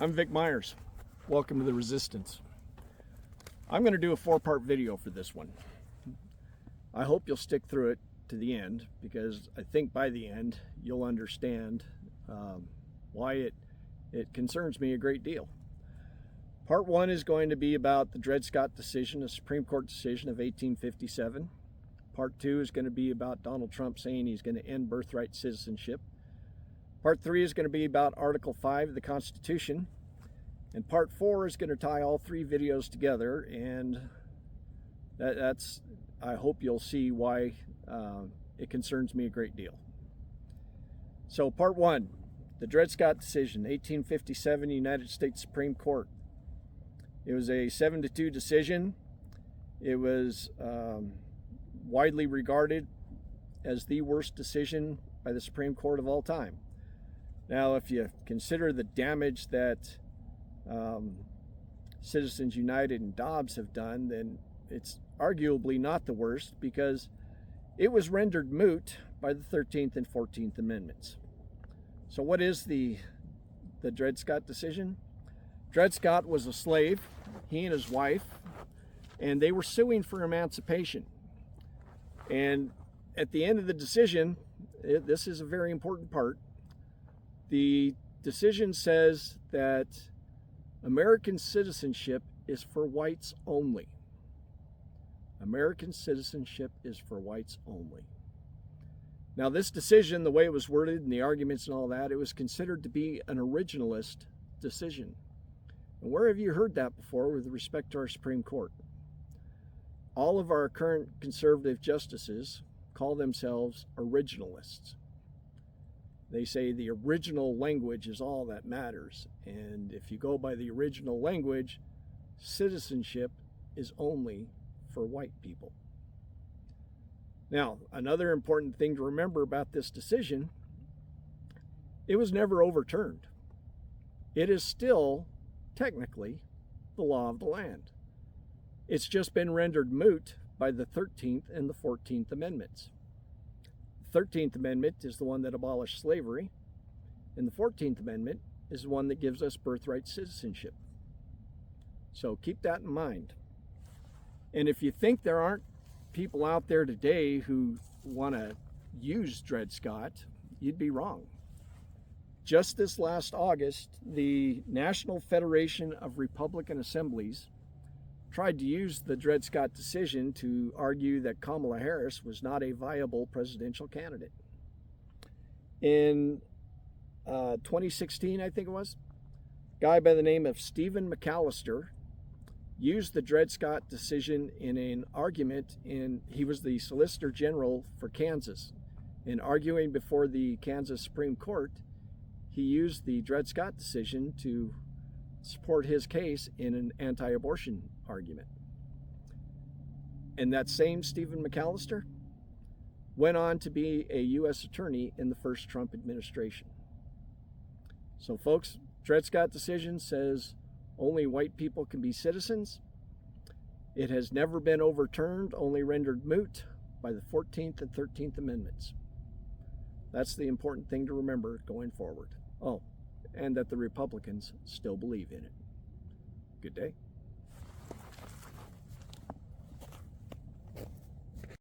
I'm Vic Myers. Welcome to The Resistance. I'm going to do a 4-part video for this one. I hope you'll stick through it to the end, because I think by the end you'll understand why it concerns me a great deal. Part 1 is going to be about the Dred Scott decision, a Supreme Court decision of 1857. Part 2 is going to be about Donald Trump saying he's going to end birthright citizenship. Part 3 is going to be about Article 5 of the Constitution. And Part 4 is going to tie all 3 videos together, and I hope you'll see why it concerns me a great deal. So Part 1, the Dred Scott decision, 1857 United States Supreme Court. It was a 7-2 decision. It was widely regarded as the worst decision by the Supreme Court of all time. Now, if you consider the damage that Citizens United and Dobbs have done, then it's arguably not the worst, because it was rendered moot by the 13th and 14th Amendments. So what is the Dred Scott decision? Dred Scott was a slave, he and his wife, and they were suing for emancipation. And at the end of the decision, this is a very important part, the decision says that American citizenship is for whites only. American citizenship is for whites only. Now, this decision, the way it was worded and the arguments and all that, it was considered to be an originalist decision. And where have you heard that before with respect to our Supreme Court? All of our current conservative justices call themselves originalists. They say the original language is all that matters. And if you go by the original language, citizenship is only for white people. Now, another important thing to remember about this decision, it was never overturned. It is still technically the law of the land. It's just been rendered moot by the 13th and the 14th Amendments. The 13th Amendment is the one that abolished slavery, and the 14th Amendment is the one that gives us birthright citizenship. So keep that in mind. And if you think there aren't people out there today who want to use Dred Scott, you'd be wrong. Just this last August, the National Federation of Republican Assemblies tried to use the Dred Scott decision to argue that Kamala Harris was not a viable presidential candidate. In 2016, I think it was, a guy by the name of Stephen McAllister used the Dred Scott decision in an argument, he was the Solicitor General for Kansas. In arguing before the Kansas Supreme Court, he used the Dred Scott decision to support his case in an anti-abortion argument. And that same Stephen McAllister went on to be a U.S. attorney in the first Trump administration. So folks, Dred Scott decision says only white people can be citizens. It has never been overturned, only rendered moot by the 14th and 13th Amendments. That's the important thing to remember going forward. Oh, and that the Republicans still believe in it. Good day.